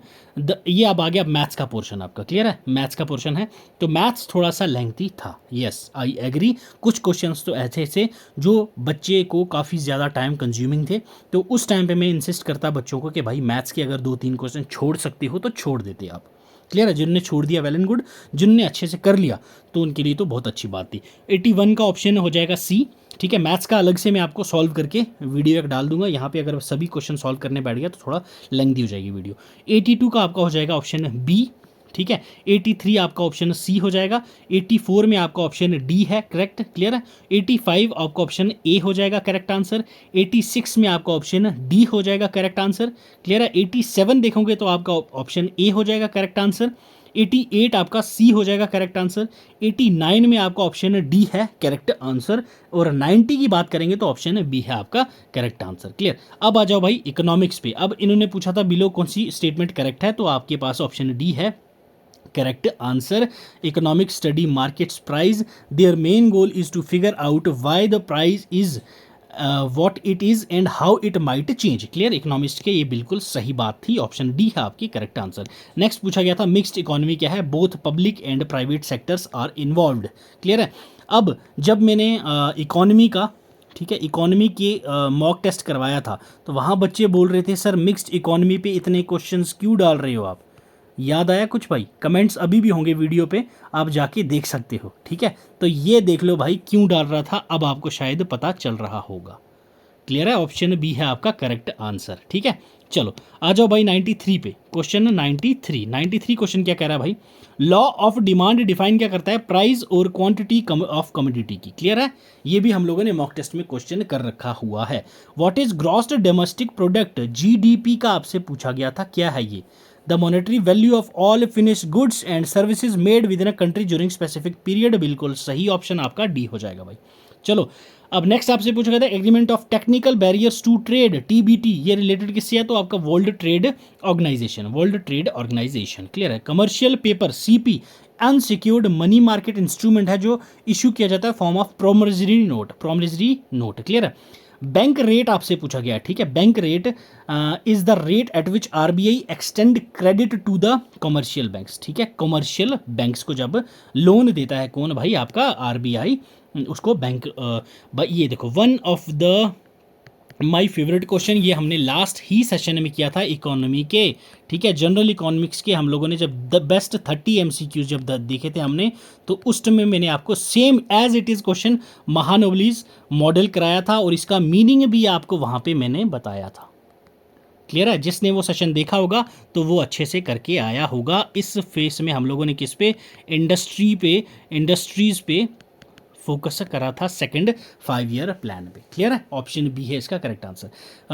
ये अब आ गया मैथ्स का पोर्शन आपका, क्लियर है, मैथ्स का पोर्शन है, तो मैथ्स थोड़ा सा लेंथी था, यस आई एग्री। कुछ क्वेश्चंस तो ऐसे थे जो बच्चे को काफ़ी ज़्यादा टाइम कंज्यूमिंग थे, तो उस टाइम पे मैं इंसिस्ट करता बच्चों को कि भाई मैथ्स के अगर 2-3 क्वेश्चन छोड़ सकते हो तो छोड़ देते आप, क्लियर है। जिनने छोड़ दिया वेल एंड गुड, जिनने अच्छे से कर लिया तो उनके लिए तो बहुत अच्छी बात थी। 81 का ऑप्शन हो जाएगा सी, ठीक है। मैथ्स का अलग से मैं आपको सॉल्व करके वीडियो एक डाल दूंगा, यहाँ पे अगर सभी क्वेश्चन सॉल्व करने बैठ गया तो थोड़ा लेंथी हो जाएगी वीडियो। 82 का आपका हो जाएगा ऑप्शन बी, ठीक है। 83 आपका ऑप्शन सी हो जाएगा। 84 में आपका ऑप्शन डी है करेक्ट, क्लियर है। 85 आपका ऑप्शन ए हो जाएगा करेक्ट आंसर। 86 में आपका ऑप्शन डी हो जाएगा करेक्ट आंसर, क्लियर है। 87 देखोगे तो आपका ऑप्शन ए हो जाएगा करेक्ट आंसर। 88 आपका सी हो जाएगा करेक्ट आंसर। 89 में आपका ऑप्शन डी है करेक्ट आंसर, और 90 की बात करेंगे तो ऑप्शन बी है आपका करेक्ट आंसर, क्लियर। अब आ जाओ भाई इकोनॉमिक्स पे। अब इन्होंने पूछा था बिलो कौन सी स्टेटमेंट करेक्ट है, तो आपके पास ऑप्शन डी है correct answer. Economic study markets price, their main goal is to figure out why the price is what it is and how it might change, clear. Economist के ये बिल्कुल सही बात थी, ऑप्शन डी है आपकी correct answer. Next पूछा गया था मिक्स्ड इकोनॉमी क्या है, both public and private sectors are involved, clear है। अब जब मैंने इकोनॉमी का, ठीक है, इकोनॉमी के मॉक टेस्ट करवाया था तो वहाँ बच्चे बोल रहे थे सर मिक्स्ड इकोनॉमी पे इतने क्वेश्चंस क्यों डाल रहे हो आप, याद आया कुछ भाई? कमेंट्स अभी भी होंगे वीडियो पे, आप जाके देख सकते हो, ठीक है। तो ये देख लो भाई क्यों डाल रहा था, अब आपको शायद पता चल रहा होगा। क्लियर है, ऑप्शन बी है आपका करेक्ट आंसर, ठीक है। चलो आ जाओ भाई 93 पे, क्वेश्चन 93 क्वेश्चन क्या कह रहा है भाई? लॉ ऑफ डिमांड डिफाइन क्या करता है? प्राइस और क्वांटिटी ऑफ कमोडिटी की। क्लियर है, ये भी हम लोगों ने मॉक टेस्ट में क्वेश्चन कर रखा हुआ है। What is gross domestic product, GDP का आपसे पूछा गया था, क्या है ये? The monetary value of all finish goods and services made with in a country during specific period. बिल्कुल सही ऑप्शन आपका डी हो जाएगा भाई। चलो अब नेक्स्ट आपसे पूछा गया था agreement of technical barriers to trade, TBT, ये रिलेटेड किससे है? तो आपका वर्ल्ड ट्रेड ऑर्गेनाइजेशन। क्लियर है। Commercial paper, CP, unsecured money market instrument है जो इशू किया जाता है form of promissory note. Clear है। बैंक रेट आपसे पूछा गया है, ठीक है। Bank rate is the rate at which RBI extend credit to the commercial banks, ठीक है। कमर्शियल बैंक्स को जब लोन देता है कौन भाई? आपका आरबीआई, उसको बैंक भाई ये देखो one of the my favourite question, ये हमने लास्ट ही सेशन में किया था इकोनॉमी के, ठीक है। जनरल इकोनॉमिक्स के हम लोगों ने जब द बेस्ट 30 एमसीक्यूज जब देखे थे हमने, तो उस टाइम में मैंने आपको same as it is question महानोबलीज मॉडल कराया था और इसका मीनिंग भी आपको वहाँ पे मैंने बताया था। क्लियर है, जिसने वो सेशन देखा होगा तो वो अच्छे से करके आया होगा। इस फेस में हम लोगों ने किस पे? इंडस्ट्रीज पे फोकस करा था सेकंड 5 ईयर प्लान पे। क्लियर है, ऑप्शन बी है इसका correct answer.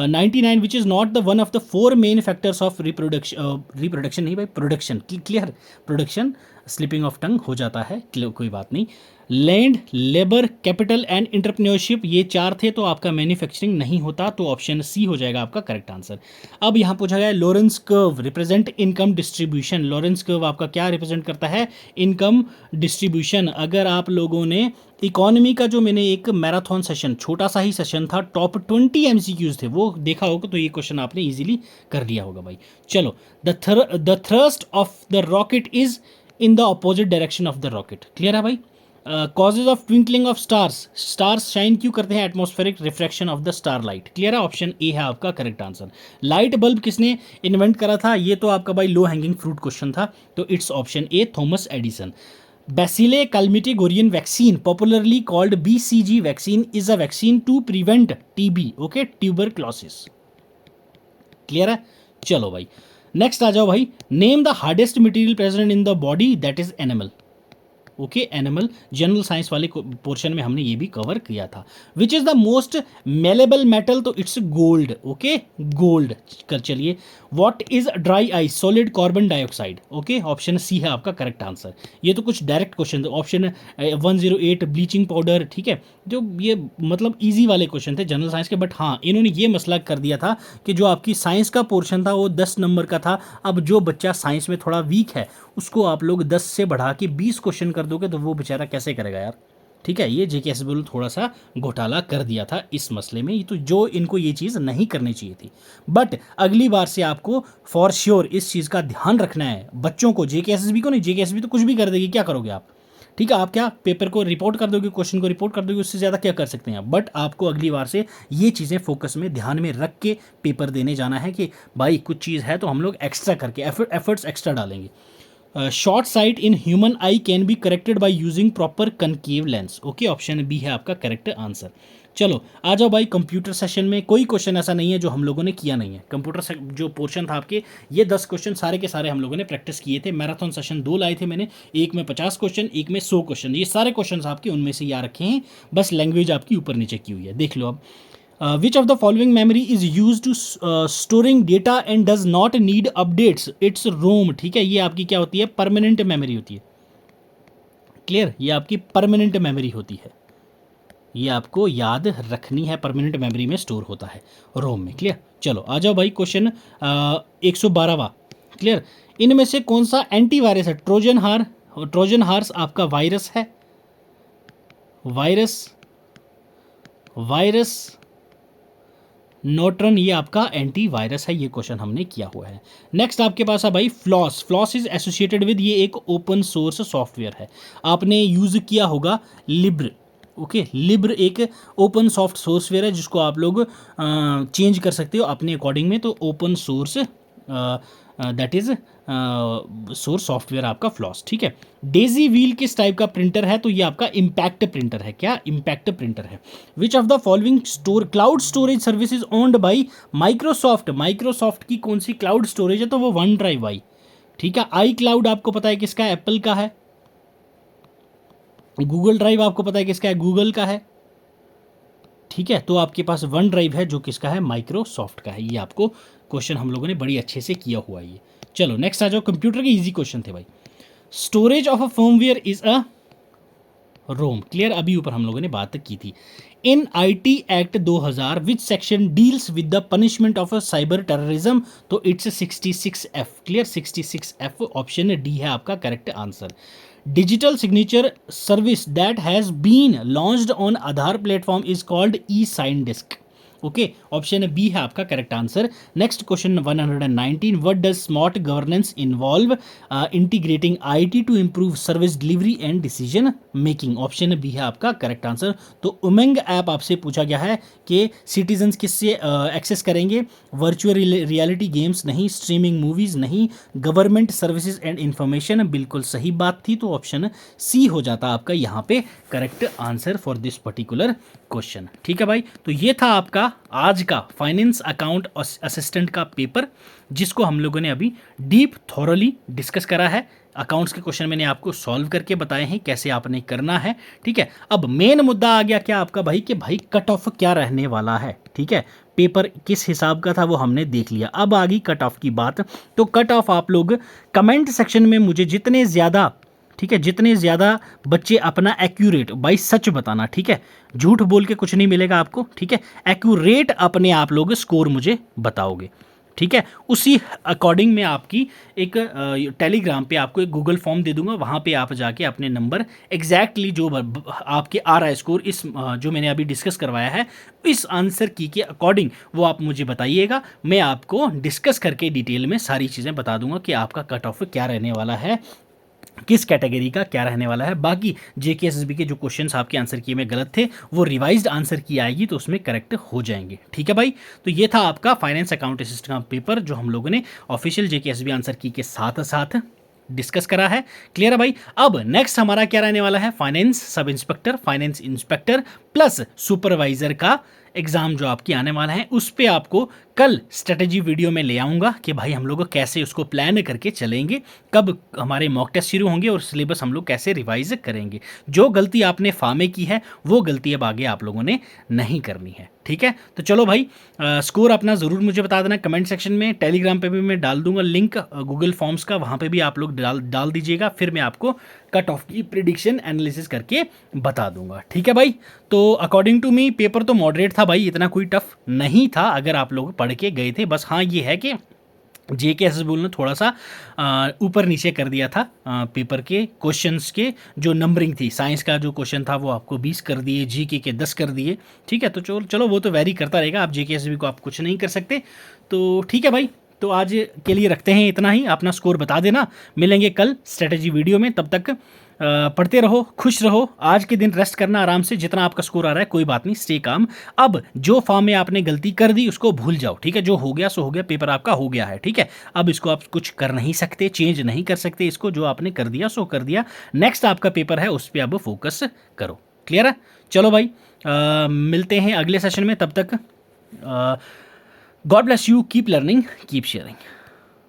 99 which is not the one of the 4 main factors of reproduction नहीं भाई, production. Clear, production slipping of tongue हो जाता है, कोई बात नहीं। Land, labour, capital and entrepreneurship, ये 4 थे तो आपका मैन्युफैक्चरिंग नहीं होता, तो ऑप्शन सी हो जाएगा आपका करेक्ट आंसर। अब यहाँ पूछा गया है Lawrence curve represent income distribution. Lawrence curve आपका क्या रिप्रेजेंट करता है? Income distribution. अगर आप लोगों ने इकोनॉमी का जो मैंने एक मैराथन सेशन, छोटा सा ही सेशन था, टॉप 20 एमसीक्यूज थे, वो देखा होगा तो ये क्वेश्चन आपने इजीली कर लिया होगा भाई। चलो, the thrust of the rocket is in the opposite direction of the rocket. Clear है भाई। Causes of twinkling of stars shine क्यों करते हैं? Atmospheric refraction of the star light. Clear है, ऑप्शन ए है आपका करेक्ट आंसर। लाइट बल्ब किसने invent करा था? ये तो आपका भाई लो हैंगिंग फ्रूट क्वेश्चन था, तो it's option A, Thomas Edison. Bacille calmette-Guerin vaccine, popularly called BCG vaccine, is a vaccine to prevent TB, okay, tuberculosis. Clear है। चलो भाई नेक्स्ट आ जाओ भाई। Name the hardest material present in the body, that is enamel. Okay, enamel general science वाले portion में हमने ये भी कवर किया था। Which is the most malleable metal, तो इट्स गोल्ड। ओके, गोल्ड कर चलिए। What is dry ice? Solid carbon dioxide. Okay, option C है आपका करेक्ट आंसर। ये तो कुछ डायरेक्ट क्वेश्चन थे। ऑप्शन 108 ब्लीचिंग पाउडर, ठीक है, जो ये मतलब इजी वाले क्वेश्चन थे जनरल साइंस के। बट हाँ, इन्होंने ये मसला कर दिया था कि जो आपकी साइंस का पोर्शन था वो 10 नंबर का था। अब जो बच्चा साइंस में थोड़ा वीक है उसको आप लोग 10 से बढ़ा के 20 क्वेश्चन कर दोगे तो वो बेचारा कैसे करेगा यार, ठीक है। ये जेकेएस बोल थोड़ा सा घोटाला कर दिया था इस मसले में, तो जो इनको ये चीज़ नहीं करनी चाहिए थी। बट अगली बार से आपको फॉर श्योर इस चीज़ का ध्यान रखना है। बच्चों को, जेकेएसएसबी को नहीं, जेकेएसएसबी तो कुछ भी कर देगी, क्या करोगे आप, ठीक है। आप क्या पेपर को रिपोर्ट कर दोगे, क्वेश्चन को रिपोर्ट कर दोगे, उससे ज़्यादा क्या कर सकते हैं आप। बट आपको अगली बार से ये चीज़ें फोकस में ध्यान में रख के पेपर देने जाना है कि भाई कुछ चीज़ है तो हम लोग एक्स्ट्रा करके एफर्ट्स एक्स्ट्रा डालेंगे। Short sight in human eye can be corrected by using proper concave lens. Okay, option B है आपका करेक्ट आंसर। चलो आ जाओ भाई कंप्यूटर सेशन में। कोई क्वेश्चन ऐसा नहीं है जो हम लोगों ने किया नहीं है। कंप्यूटर जो पोर्शन था आपके, ये 10 क्वेश्चन सारे के सारे हम लोगों ने प्रैक्टिस किए थे। मैराथन सेशन 2 लाए थे मैंने, एक में 50 क्वेश्चन, एक में 100 क्वेश्चन। ये सारे क्वेश्चन आपके उनमें से याद रखे हैं, बस लैंग्वेज आपकी ऊपर नीचे की हुई है। देख लो अब, which of the following memory is use to storing data and does not need updates? It's ROM. ठीक है, ये आपकी क्या होती है? परमानेंट मेमोरी होती है। क्लियर, ये आपकी परमानेंट मेमोरी होती है, ये आपको याद रखनी है, परमानेंट मेमोरी में स्टोर होता है रोम में। क्लियर, चलो आ जाओ भाई क्वेश्चन 112वां। क्लियर, इनमें से कौन सा एंटीवायरस है? ट्रोजन हार्स आपका वायरस है। वायरस नोट्रन ये आपका एंटीवायरस है। ये क्वेश्चन हमने किया हुआ है। नेक्स्ट आपके पास है भाई फ्लॉस इज एसोसिएटेड विद, ये एक ओपन सोर्स सॉफ्टवेयर है, आपने यूज किया होगा लिब्र। ओके, लिब्र एक ओपन सॉफ्ट सॉफ्टवेयर है जिसको आप लोग चेंज कर सकते हो अपने अकॉर्डिंग में। तो open source that is source software आपका फ्लॉस, ठीक है। डेजी व्हील किस टाइप का प्रिंटर है, तो ये आपका इम्पैक्ट प्रिंटर है। क्या इम्पैक्ट प्रिंटर है। Which of the following cloud storage services owned by Microsoft, Microsoft की कौन सी क्लाउड स्टोरेज है, तो वो वन ड्राइव आई, ठीक है। आई क्लाउड आपको पता है किसका है, एप्पल का है। गूगल ड्राइव आपको पता है किसका है, गूगल का है, ठीक है। तो आपके पास वन ड्राइव है जो किसका है, माइक्रोसॉफ्ट का है। ये आपको क्वेश्चन हम लोगों ने बड़ी अच्छे से किया हुआ है ये। चलो नेक्स्ट आ जाओ, कंप्यूटर के इजी क्वेश्चन थे भाई। Storage of a firmware is a ROM, clear, अभी ऊपर हम लोगों ने बात की थी। In IT act 2000 which section deals with the punishment of cyber terrorism, तो it's 66F, clear, 66F, option D है आपका correct answer. Digital signature service that has been launched on Aadhaar platform is called e sign disk, okay, option B है आपका correct answer. Next question 119, what does smart governance involve, integrating IT to improve service delivery and decision making, option B है आपका correct answer. तो उमंग app आपसे पूछा गया है कि सिटीजन्स किससे एक्सेस करेंगे, वर्चुअल रियलिटी गेम्स नहीं, स्ट्रीमिंग मूवीज नहीं, गवर्नमेंट सर्विसेज एंड इंफॉर्मेशन, बिल्कुल सही बात थी, तो ऑप्शन सी हो जाता आपका यहाँ पे correct answer for this particular question, ठीक है भाई। तो ये था आपका आज का फाइनेंस अकाउंट असिस्टेंट का पेपर, जिसको हम लोगों ने अभी डीप थॉरली डिस्कस करा है। अकाउंट्स के क्वेश्चन मैंने आपको सॉल्व करके बताए हैं कैसे आपने करना है, ठीक है। अब मेन मुद्दा आ गया क्या आपका भाई, कि भाई कट ऑफ क्या रहने वाला है, ठीक है। पेपर किस हिसाब का था वो हमने देख लिया, अब आ गई कट ऑफ की बात। तो कट ऑफ आप लोग कमेंट सेक्शन में मुझे जितने ज़्यादा, ठीक है, जितने ज़्यादा बच्चे अपना एक्यूरेट, भाई सच बताना, ठीक है, झूठ बोल के कुछ नहीं मिलेगा आपको, ठीक है, एक्यूरेट अपने आप लोग स्कोर मुझे बताओगे, ठीक है। उसी अकॉर्डिंग मैं आपकी एक टेलीग्राम पे आपको एक गूगल फॉर्म दे दूंगा, वहाँ पे आप जाके अपने नंबर एग्जैक्टली जो आपके आ रहा है स्कोर, इस जो मैंने अभी डिस्कस करवाया है इस आंसर की के अकॉर्डिंग वो आप मुझे बताइएगा। मैं आपको डिस्कस करके डिटेल में सारी चीज़ें बता दूंगा कि आपका कट ऑफ क्या रहने वाला है, किस कैटेगरी का क्या रहने वाला है। बाकी जेकेएसएसबी के जो क्वेश्चंस आपके आंसर किए में गलत थे वो रिवाइज्ड आंसर की आएगी तो उसमें करेक्ट हो जाएंगे, ठीक है भाई। तो ये था आपका फाइनेंस अकाउंट असिस्टेंट का पेपर जो हम लोगों ने ऑफिशियल जेकेएसएसबी आंसर की के साथ साथ डिस्कस करा है, क्लियर है भाई। अब नेक्स्ट हमारा क्या रहने वाला है, finance sub inspector, finance inspector plus supervisor का एग्जाम जो आपकी आने वाला है, उस पे आपको कल स्ट्रेटेजी वीडियो में ले आऊँगा कि भाई हम लोग कैसे उसको प्लान करके चलेंगे, कब हमारे मॉक टेस्ट शुरू होंगे और सिलेबस हम लोग कैसे रिवाइज करेंगे। जो गलती आपने फामे की है वो गलती अब आगे आप लोगों ने नहीं करनी है, ठीक है। तो चलो भाई स्कोर अपना ज़रूर मुझे बता देना कमेंट सेक्शन में, टेलीग्राम पे भी मैं डाल दूंगा लिंक गूगल फॉर्म्स का, वहाँ पे भी आप लोग डाल दीजिएगा, फिर मैं आपको कट ऑफ की प्रिडिक्शन एनालिसिस करके बता दूंगा, ठीक है भाई। तो अकॉर्डिंग टू मी पेपर तो मॉडरेट था भाई, इतना कोई टफ नहीं था अगर आप लोग पढ़ के गए थे। बस हाँ ये है कि जेकेएसएसबी ने थोड़ा सा ऊपर नीचे कर दिया था पेपर के क्वेश्चंस के जो नंबरिंग थी। साइंस का जो क्वेश्चन था वो आपको 20 कर दिए, जीके के 10 कर दिए, ठीक है। तो चलो वो तो वेरी करता रहेगा, आप जेकेएसएसबी को आप कुछ नहीं कर सकते। तो ठीक है भाई, तो आज के लिए रखते हैं इतना ही, अपना स्कोर बता देना, मिलेंगे कल स्ट्रेटेजी वीडियो में। तब तक पढ़ते रहो, खुश रहो, आज के दिन रेस्ट करना आराम से, जितना आपका स्कोर आ रहा है कोई बात नहीं, स्टे काम। अब जो फॉर्म में आपने गलती कर दी उसको भूल जाओ, ठीक है, जो हो गया सो हो गया, पेपर आपका हो गया है, ठीक है। अब इसको आप कुछ कर नहीं सकते, चेंज नहीं कर सकते इसको, जो आपने कर दिया सो कर दिया। नेक्स्ट आपका पेपर है उस पर अब फोकस करो, क्लियर है। चलो भाई मिलते हैं अगले सेशन में, तब तक God bless you, keep learning, keep sharing.